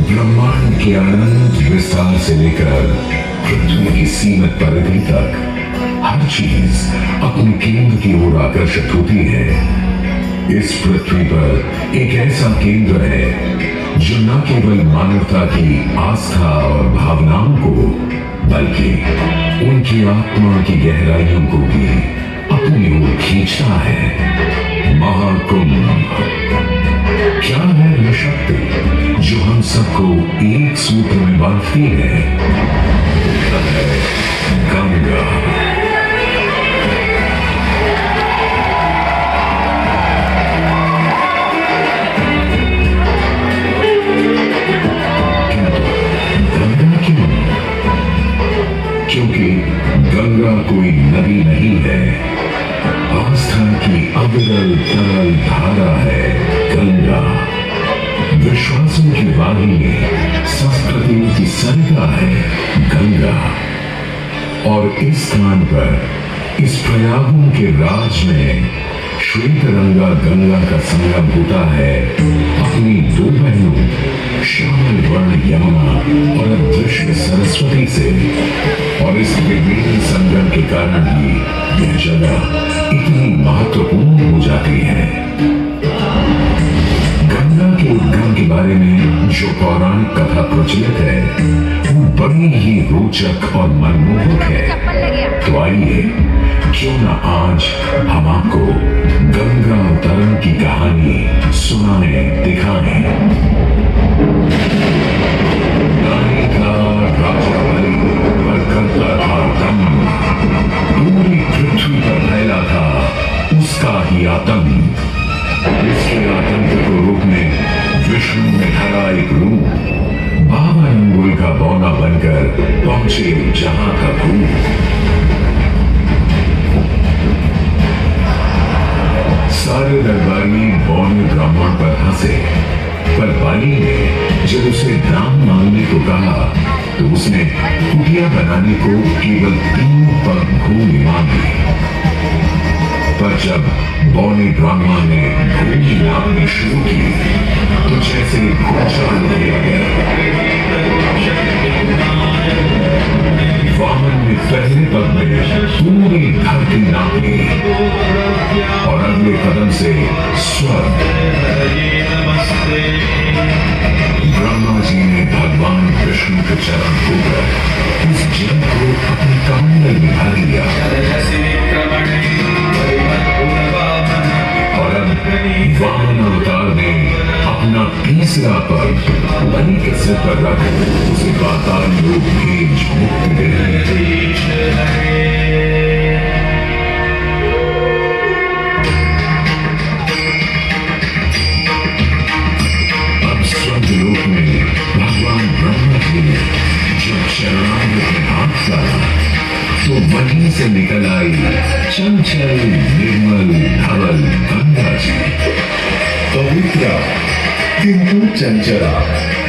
ब्रह्मांड के अनंत विस्तार से लेकर पृथ्वी की सीमित परिधि तक हर चीज अपने केंद्र की ओर आकर्षित होती है। इस पृथ्वी पर एक ऐसा केंद्र है जो न केवल मानवता की आस्था और भावनाओं को बल्कि उनकी आत्मा की गहराइयों को भी अपनी ओर खींचता है। महाकुंभ क्या है वह शक्ति जो हम सबको एक सूत्र में बांधती है? गंगा। क्योंकि गंगा कोई नदी नहीं है, आस्था की अविरल तरल धारा है गंगा। विश्वासों की वाहिनी, संस्कृतियों की सरिता है गंगा। और इस स्थान पर इस प्रयागों के राज में श्वेतरंगा गंगा का संगम होता है अपनी दो बहनों श्यामल वर्ण यमुना और अदृश्य सरस्वती से। और इस विभिन्न संगम के कारण ही यह जगह इतनी महत्वपूर्ण हो जाती है। गंगा के उद्गम के बारे में जो पौराणिक कथा प्रचलित है वो बड़ी ही रोचक और मनमोहक है। तो आइए क्यों न आज हम आपको गंगा अवतरण की कहानी सुनाने दिखाने। नानी का राजा बलि पर करता था दम, पूरी पृथ्वी पर फैला था उसका ही आतंक। इसके आतंक को रोकने विष्णु ने धरा एक रूप, 52 अंगुल का बौना बनकर पहुंचे जहां का भूत। सारे दरबारी बौने ब्राह्मण पर हंसे, पर बाली ने जब उसे दाम मांगने को कहा तो उसने कुटिया बनाने को केवल 3 पग भूमि मांगी। पर जब बौने ब्राह्मण ने भूमि मांगनी शुरू की तो जैसे भूचाल किया गया। वामन ने पहले पग में पूरी धरती नाप ली और अगले कदम से स्वर्ग। ब्रह्मा जी ने भगवान विष्णु के चरण होकर उस जल को अपने कमंडल में भर लिया और अब वामन अवतार ने अपना तीसरा पग बलि के सिर पर रख उसे पाताल लोक भेज मुक्ति दे। अब स्वर्गलोक में भगवान ब्रह्मा जी ने जब शरणागत में हाथ डाला तो वहीं से निकल आई चंचल निर्मल धवल गंगा जी। पवित्रा किंतु चंचला,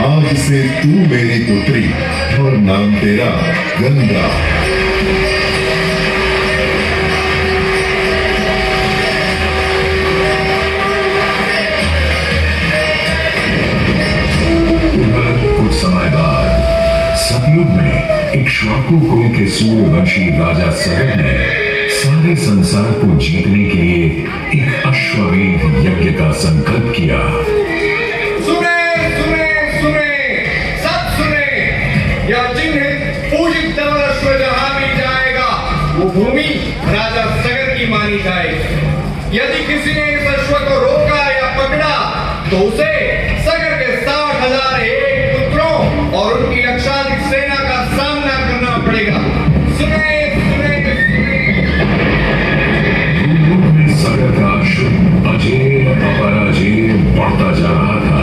आज से तू मेरी पुत्री और नाम तेरा गंगा। कुछ समय बाद सतयुग में इक्ष्वाकु कुल के सूर्यवंशी राजा सगर ने सारे संसार को जीतने के लिए एक अश्वमेध यज्ञ का संकल्प किया। सुने सुने सुने सब सुने, यह जिन्हें पूजित धवल अश्व जहां भी जाएगा वो भूमि राजा सगर की मानी जाएगी। यदि किसी ने इस अश्व को रोका या पकड़ा तो उसे सगर के 60,000 एक पुत्रों और उनकी लक्षाधिक सेना का सामना करना पड़ेगा। सुने सुने सुने। सगर का अश्व अजेय अपराजेय बढ़ता जा रहा था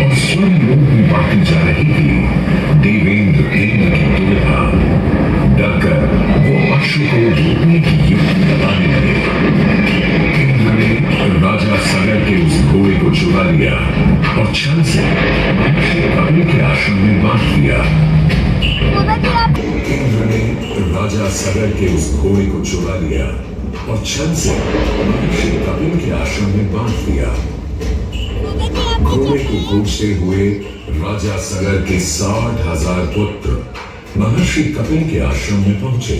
और स्वयं लोक में बढ़ती जा रही थी। देवेंद्र इंद्र की तुलना डरकर वो अश्व को रोकने की युक्ति लगाने लगे। इंद्र ने राजा सगर के उस घोड़े को चुरा लिया और छल से कवि के आश्रम में बांध दिया। इंद्र ने राजा सगर के उस घोड़े को चुरा लिया और छल से महर्षि कपिल के आश्रम में बांध दिया। घोड़े को खोजते हुए राजा सगर के 60,000 पुत्र महर्षि कपिल के आश्रम में पहुंचे।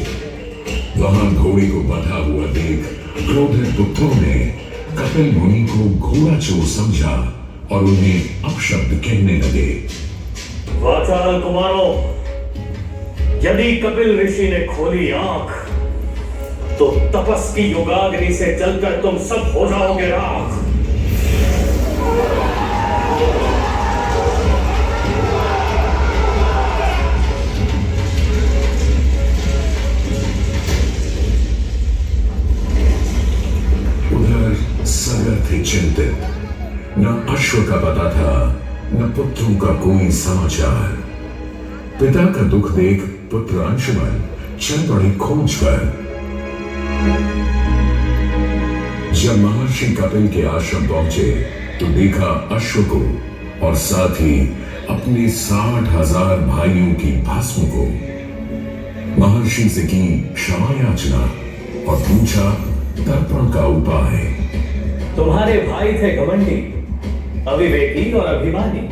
वहां घोड़े को बंधा हुआ देख क्रोधित पुत्रों ने कपिल मुनि को घोड़ा चोर समझा और उन्हें अपशब्द कहने लगे। वाचाल कुमारों, यदि कपिल ऋषि ने खोली आंख तो तपस की युगाग्नि से जलकर तुम सब हो जाओगे राख। उधर सगर थे चिंतित, न अश्व का पता था न पुत्रों का कोई समाचार। पिता का दुख देख पुत्र अंशुमन चल पड़े खोज पर। जब महर्षि कपिल के आश्रम पहुंचे तो देखा अश्व को और साथ ही अपने 60,000 भाइयों की भस्म को। महर्षि से की क्षमा याचना और पूछा तर्पण का उपाय। तुम्हारे भाई थे घमंडी, अविवेकी और अभिमानी।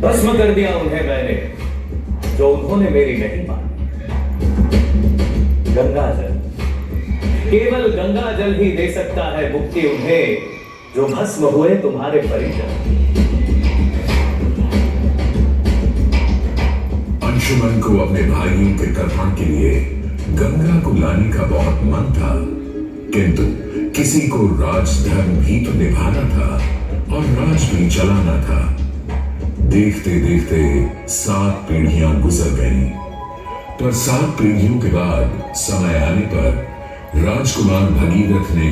भस्म कर दिया उन्हें मैंने, जो उन्होंने मेरी नहीं मानी। गंगा जल, केवल गंगा जल ही दे सकता है मुक्ति उन्हें, जो भस्म हुए तुम्हारे परिजन। अंशुमन को अपने भाइयों के तर्पण के लिए गंगा को लाने का बहुत मन था, किंतु किसी को राजधर्म भी तो निभाना था और राज भी चलाना था। देखते देखते 7 पीढ़ियां गुजर गईं, पर 7 पीढ़ियों के बाद समय आने पर राजकुमार भगीरथ ने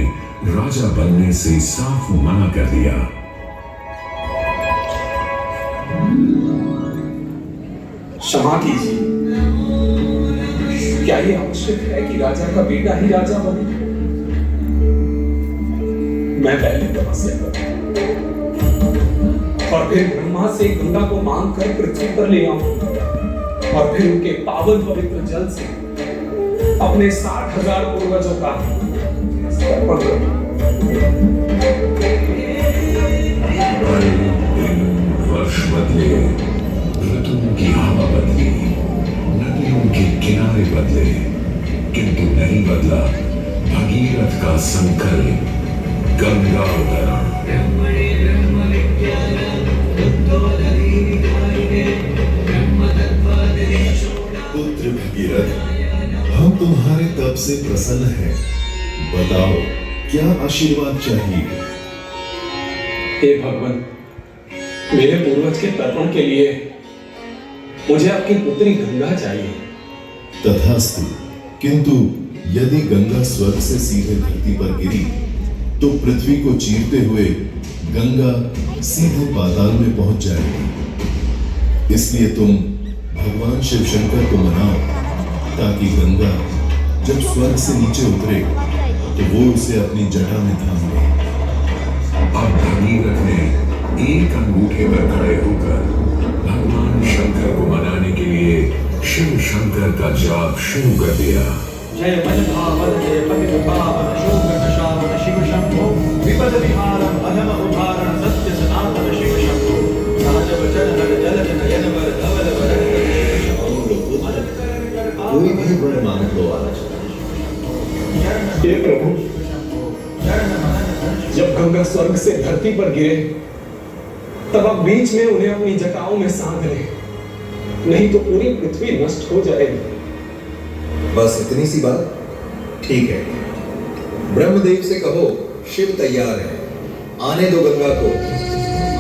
राजा बनने से साफ मना कर दिया। क्षमा कीजिए, क्या ये आवश्यक है कि राजा का बेटा ही राजा बने? मैं पहले तपस्या करूं और फिर ब्रह्मा से गंगा को मांग कर पृथ्वी पर ले आऊं और फिर उनके पावन पवित्र जल से अपने 60,000 पूर्वजों का तर्पण करूं। वर्ष बदले, ऋतुओं की हवा बदली, नदियों के किनारे बदले, किंतु नहीं बदला भगीरथ का संकल्प, गंगा अवतरण। पुत्र भगीरथ, हम तुम्हारे तप से प्रसन्न हैं। बताओ क्या आशीर्वाद चाहिए? हे भगवान, मेरे पूर्वज के तर्पण के लिए मुझे आपकी पुत्री गंगा चाहिए। तथास्तु, किंतु यदि गंगा स्वर्ग से सीधे धरती पर गिरी तो पृथ्वी को चीरते हुए गंगा सीधे पाताल में पहुंच जाएगी। इसलिए तुम भगवान शिव शंकर को मनाओ ताकि गंगा जब स्वर्ग से नीचे उतरे तो वो उसे अपनी जटा में थाम ले। अब भगीरथ ने एक अंगूठे पर खड़े होकर भगवान शंकर को मनाने के लिए शिव शंकर का जाप शुरू कर दिया। जय मनभावन जय पतित पावन शोक कशावन शिव शंभो विपद विहारम अधम उद्धारण सत्य सनातन शिव शंभो सहज वचन हर जलज नयन वर धवल वरण कोई भी वर मांग लो आज। हे प्रभु, जब गंगा स्वर्ग से धरती पर गिरे तब आप बीच में उन्हें अपनी जटाओं में सांध ले, नहीं तो पूरी पृथ्वी नष्ट हो जाएगी। बस इतनी सी बात? ठीक है, ब्रह्मदेव से कहो शिव तैयार है, आने दो गंगा को,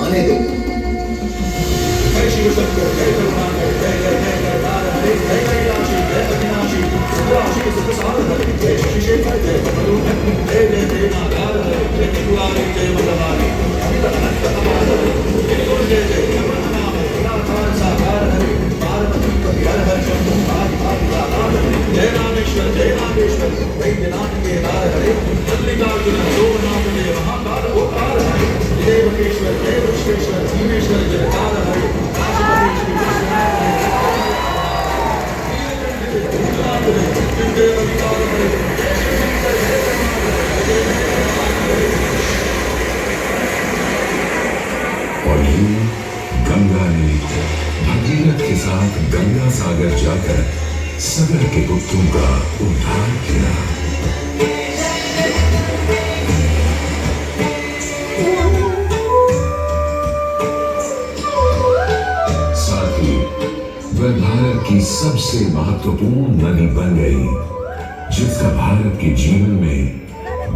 आने दो। जय शिव शंकर जय करुणाकर जय जय जय करतार हरे जय कैलाशी जय अविनाशी सुराशी सुख सागर जय शशिशेखर जय कमलोधर जय जय जय नागार जय त्रिपुरारी जय मल्लहारी जय जय नाम निराकार साकार हरे पार्वती कवि हर हर शंभु आदि आदि आकार जय नागेश्वर वैद्यनाथ के दार हरे मल्लिकार्जुन सोमनाथ जय महाकाल ओकार हरे जय देवकेश्वर जय विश्वेश्वर जीवेश्वर जयकार हरे काशीपति श्री कृष्ण जाकर सगर के पुत्रों का उद्धार किया। साथ ही वह भारत की सबसे महत्वपूर्ण नदी बन गई, जिसका भारत के जीवन में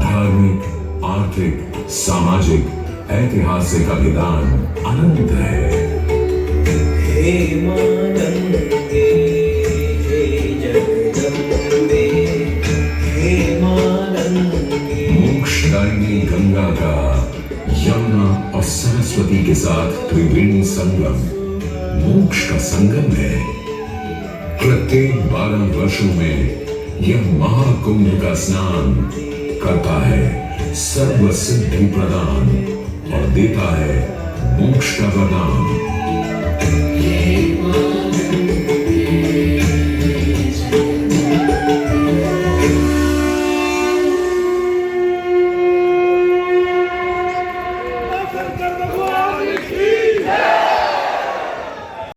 धार्मिक, आर्थिक, सामाजिक, ऐतिहासिक अभिदान अनंत है। हे मां गंगे, हे जगदम्बे, हे मां गंगे। मोक्षदायिनी गंगा का यमुना और सरस्वती के साथ त्रिवेणी संगम मोक्ष का संगम है। प्रत्येक 12 वर्षों में यह महाकुंभ का स्नान करता है सर्व सिद्धि प्रदान और देता है मोक्ष का वरदान। हे मां